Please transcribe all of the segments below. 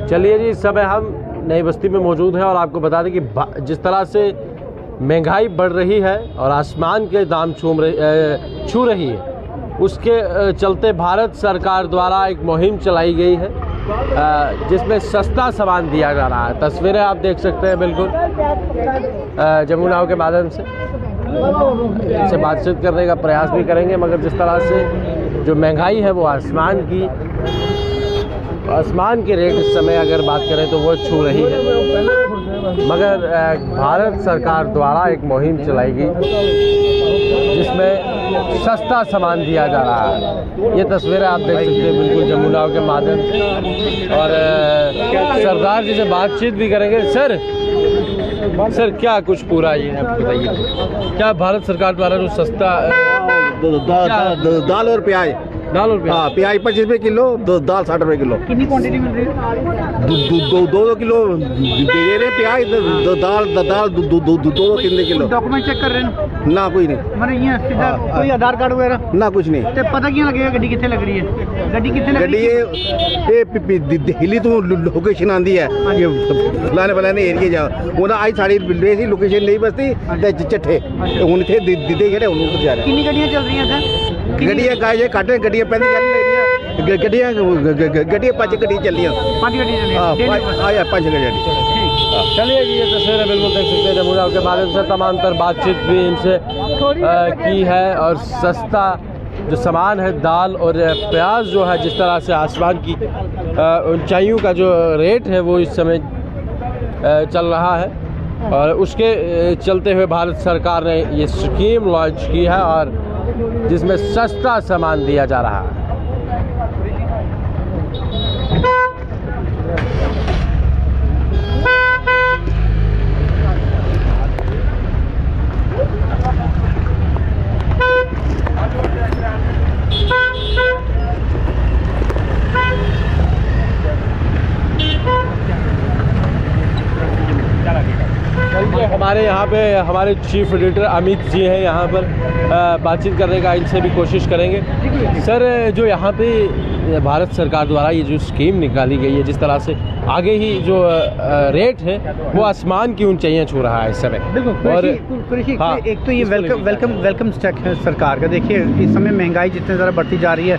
चलिए जी, इस समय हम नई बस्ती में मौजूद हैं और आपको बता दें कि जिस तरह से महंगाई बढ़ रही है और आसमान के दाम छू रही है, उसके चलते भारत सरकार द्वारा एक मुहिम चलाई गई है जिसमें सस्ता सामान दिया जा रहा है। तस्वीरें आप देख सकते हैं बिल्कुल जमुनाओं के माध्यम से। इनसे बातचीत करने का प्रयास भी करेंगे, मगर जिस तरह से जो महंगाई है वो आसमान के रेट इस समय अगर बात करें तो वो छू रही है। मगर भारत सरकार द्वारा एक मुहिम चलाई गई जिसमें सस्ता सामान दिया जा रहा है। ये तस्वीरें आप देख सकते हैं बिल्कुल जमुनाओं के माध्यम से। और सरदार जी से बातचीत भी करेंगे। सर क्या कुछ पूरा ये बताइए, क्या भारत सरकार द्वारा जो सस्ता दाल और प्याज हाँ, प्याज 25 रुपये किलो, दाल 60 रुपये किलो। कितनी क्वांटिटी मिल रही है? 2 किलो दे रहे प्याज, दाल 2-3 किलो। डॉक्यूमेंट चेक कर रहे हैं ना? कोई नहीं। मैंने ये सीधा कोई आधार कार्ड वगैरह ना? कुछ नहीं। तो पता क्यों लगेगा गड्डी कितने लग रही है? गड्डी कितने लग रही है? दिल्ली तो लोकेशन आंदी है फलाने एरिया जाओ, वो आज साड़ी लोकेशन नहीं बसती चट्ठे हूँ थे दीदे खड़े हूँ जा रहे। कितनी गड्डियाँ चल रही हैं सर? गड्डियाँ गाय काटे, गड्डियाँ पैंती गड्डियाँ 5 गड्डियाँ चल रही हैं। 5 गड्डियाँ चल रही हैं? 5 गड्डियाँ। चलिए जी, ये तस्वीरें बिल्कुल देख सकते हैं जमुना के माध्यम से। तमाम तर बातचीत भी इनसे की है और सस्ता जो सामान है दाल और प्याज जो है, जिस तरह से आसमान की ऊंचाइयों का जो रेट है वो इस समय चल रहा है और उसके चलते हुए भारत सरकार ने ये स्कीम लॉन्च की है और जिसमें सस्ता सामान दिया जा रहा है। हमारे यहाँ पे हमारे चीफ एडिटर अमित जी हैं, यहाँ पर बातचीत करने का इनसे भी कोशिश करेंगे। सर, जो यहाँ पे भारत सरकार द्वारा ये जो स्कीम निकाली गई है, जिस तरह से आगे ही जो रेट है वो आसमान की ऊंचाइयाँ छू रहा है इस समय। और हाँ, एक तो ये वेलकम स्टेप है सरकार का। देखिए, इस समय महंगाई जितनी ज़्यादा बढ़ती जा रही है,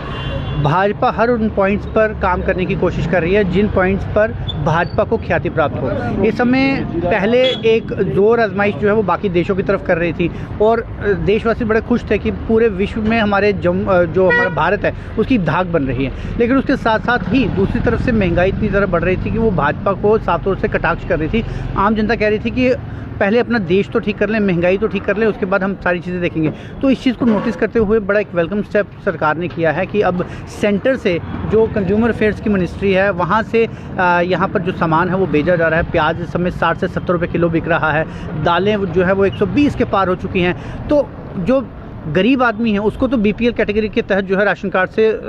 भाजपा हर उन पॉइंट्स पर काम करने की कोशिश कर रही है जिन पॉइंट्स पर भाजपा को ख्याति प्राप्त हो। इस समय पहले एक जोर आजमाइश जो है वो बाकी देशों की तरफ कर रही थी और देशवासी बड़े खुश थे कि पूरे विश्व में हमारे जो हमारा भारत है उसकी धाक बन रही है। लेकिन उसके साथ साथ ही दूसरी तरफ से महंगाई इतनी ज़्यादा बढ़ रही थी कि वो भाजपा को साफ तौर से कटाक्ष कर रही थी। आम जनता कह रही थी कि पहले अपना देश तो ठीक कर लें, महंगाई तो ठीक कर लें, उसके बाद हम सारी चीज़ें देखेंगे। तो इस चीज़ को नोटिस करते हुए बड़ा एक वेलकम स्टेप सरकार ने किया है कि अब सेंटर से जो कंज्यूमर अफेयर्स की मिनिस्ट्री है वहाँ से यहाँ पर जो सामान है वो भेजा जा रहा है। प्याज इस समय 60 से 70 रुपये किलो बिक रहा है। दालें जो है वो 120 के पार हो चुकी हैं। तो जो गरीब आदमी है उसको तो बीपीएल कैटेगरी के तहत जो है राशन कार्ड से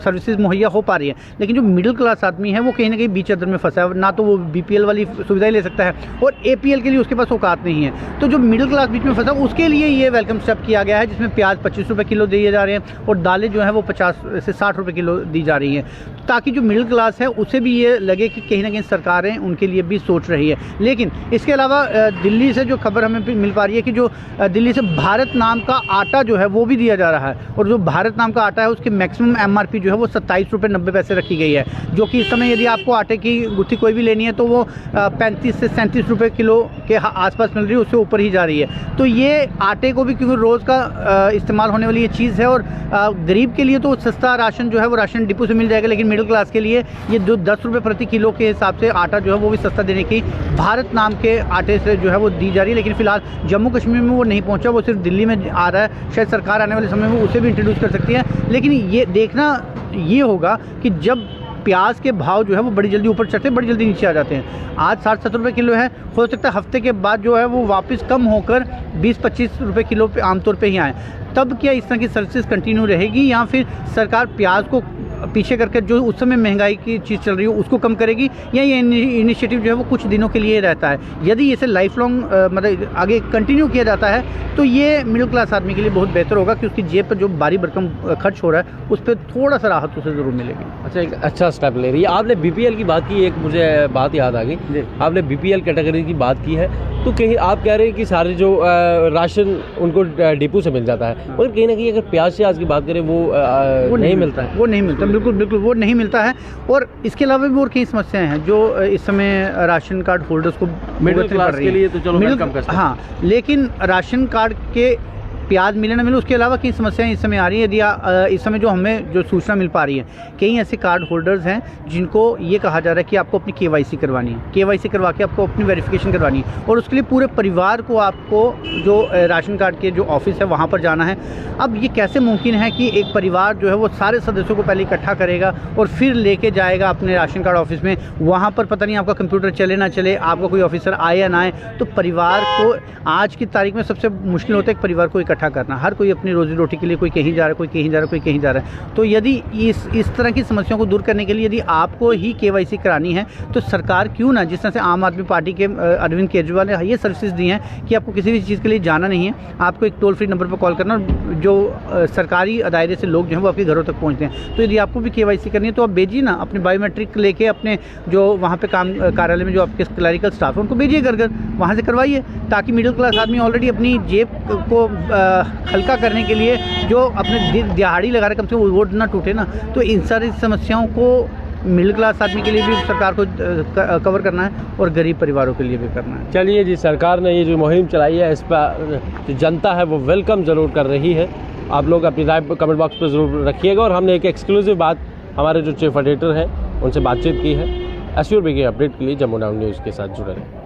सर्विसेज मुहैया हो पा रही है, लेकिन जो मिडिल क्लास आदमी है वो कहीं ना कहीं बीच अदर में फंसा है। ना तो वो बीपीएल वाली सुविधाएं ले सकता है और एपीएल के लिए उसके पास औकात नहीं है। तो जो मिडिल क्लास बीच में फंसा उसके लिए ये वेलकम स्टेप किया गया है, जिसमें प्याज 25 रुपये किलो दिए जा रहे हैं और दालें जो है वो 50 से 60 रुपये किलो दी जा रही हैं, ताकि जो मिडिल क्लास है उसे भी ये लगे कि कहीं ना कहीं सरकारें उनके लिए भी सोच रही है। लेकिन इसके अलावा दिल्ली से जो खबर हमें मिल पा रही है कि जो दिल्ली से भारत नाम का आटा जो है वो भी दिया जा रहा है और जो भारत नाम का आटा है उसकी मैक्सिमम एमआरपी जो है वो 27 रुपये 90 पैसे रखी गई है, जो कि इस समय यदि आपको आटे की गुत्थी कोई भी लेनी है तो वो 35 से 37 रुपये किलो के आसपास मिल रही है, उससे ऊपर ही जा रही है। तो ये आटे को भी, क्योंकि रोज़ का इस्तेमाल होने वाली ये चीज़ है और गरीब के लिए तो सस्ता राशन जो है वो राशन डिपो से मिल जाएगा, लेकिन मिडिल क्लास के लिए ये जो 10 रुपये प्रति किलो के हिसाब से आटा जो है वो भी सस्ता देने की भारत नाम के आटे से जो है वो दी जा रही है। लेकिन फिलहाल जम्मू कश्मीर में वो नहीं पहुंचा, वो सिर्फ दिल्ली में आ रहा है। शायद सरकार आने वाले समय में उसे भी इंट्रोड्यूस कर सकती है। लेकिन ये देखना ये होगा कि जब प्याज के भाव जो है वो बड़ी जल्दी ऊपर चढ़ते हैं, बड़ी जल्दी नीचे आ जाते हैं। आज 60-70 रुपये किलो है, हो सकता है हफ्ते के बाद जो है वो वापस कम होकर 20-25 रुपये किलो पे आमतौर पे ही आए। तब क्या इस तरह की सर्विसेज कंटिन्यू रहेगी या फिर सरकार प्याज को पीछे करके जो उस समय महंगाई की चीज़ चल रही है उसको कम करेगी, या ये इनिशिएटिव जो है वो कुछ दिनों के लिए रहता है? यदि इसे लाइफ लॉन्ग मतलब आगे कंटिन्यू किया जाता है तो ये मिडिल क्लास आदमी के लिए बहुत बेहतर होगा कि उसकी जेब पर जो भारी भरकम खर्च हो रहा है उस पर थोड़ा सा राहत उसे ज़रूर मिलेगी। अच्छा, एक अच्छा स्टेप ले रही है। आपने बीपीएल की बात की, एक मुझे बात याद आ गई, आपने बीपीएल कैटेगरी की बात की है, तो कहीं आप कह रहे हैं कि सारे जो राशन उनको डिपो से मिल जाता है, मगर कहीं ना कहीं अगर प्याज से आज की बात करें वो नहीं मिलता है। वो नहीं मिलता, बिल्कुल बिल्कुल वो नहीं मिलता है। और इसके अलावा भी और कई समस्याएं हैं जो इस समय राशन कार्ड होल्डर्स को मिडिल क्लास के लिए तो चलो वेलकम कर सकते हैं। हाँ, लेकिन राशन कार्ड के प्याज मिले ना मिले उसके अलावा कई समस्याएं इस समय आ रही है। यदि इस समय जो हमें जो सूचना मिल पा रही है, कई ऐसे कार्ड होल्डर्स हैं जिनको ये कहा जा रहा है कि आपको अपनी केवाईसी करवानी है, केवाईसी करवा के आपको अपनी वेरिफिकेशन करवानी है, और उसके लिए पूरे परिवार को आपको जो राशन कार्ड के जो ऑफिस है वहाँ पर जाना है। अब ये कैसे मुमकिन है कि एक परिवार जो है वो सारे सदस्यों को पहले इकट्ठा करेगा और फिर लेके जाएगा अपने राशन कार्ड ऑफिस में, वहाँ पर पता नहीं आपका कंप्यूटर चले ना चले, आपका कोई ऑफिसर आए या ना आए। तो परिवार को आज की तारीख में सबसे मुश्किल होता है एक परिवार को इकट्ठा करना। हर कोई अपनी रोजी रोटी के लिए कोई कहीं जा रहा है, कोई कहीं जा रहा है, कोई कहीं जा रहा है। तो यदि इस तरह की समस्याओं को दूर करने के लिए यदि आपको ही केवाईसी करानी है तो सरकार क्यों ना, जिस तरह से आम आदमी पार्टी के अरविंद केजरीवाल ने ये सर्विसेज दी हैं कि आपको किसी भी चीज़ के लिए जाना नहीं है, आपको एक टोल फ्री नंबर पर कॉल करना, जो सरकारी दायरे से लोग जो हैं वो आपके घरों तक पहुँचते हैं। तो यदि आपको भी केवाईसी करनी है तो आप भेजिए ना, अपने बायोमेट्रिक लेके अपने जो वहाँ पे काम कार्यालय में जो आपके क्लरिकल स्टाफ है उनको भेजिए घर वहाँ से करवाइए, ताकि मिडिल क्लास आदमी ऑलरेडी अपनी जेब को हल्का करने के लिए जो अपने दिहाड़ी लगा रहे कम से कम वो ना टूटे ना। तो इन सारी समस्याओं को मिडिल क्लास आदमी के लिए भी सरकार को कवर करना है और गरीब परिवारों के लिए भी करना है। चलिए जी, सरकार ने ये जो मुहिम चलाई है इस पर जो जनता है वो वेलकम ज़रूर कर रही है। आप लोग अपनी राय कमेंट बॉक्स पर ज़रूर रखिएगा। और हमने एक एक्सक्लूसिव बात हमारे जो चीफ एडिटर हैं उनसे बातचीत की है। एसयूआर के अपडेट के लिए जम्मू नाउ न्यूज़ के साथ जुड़े रहें।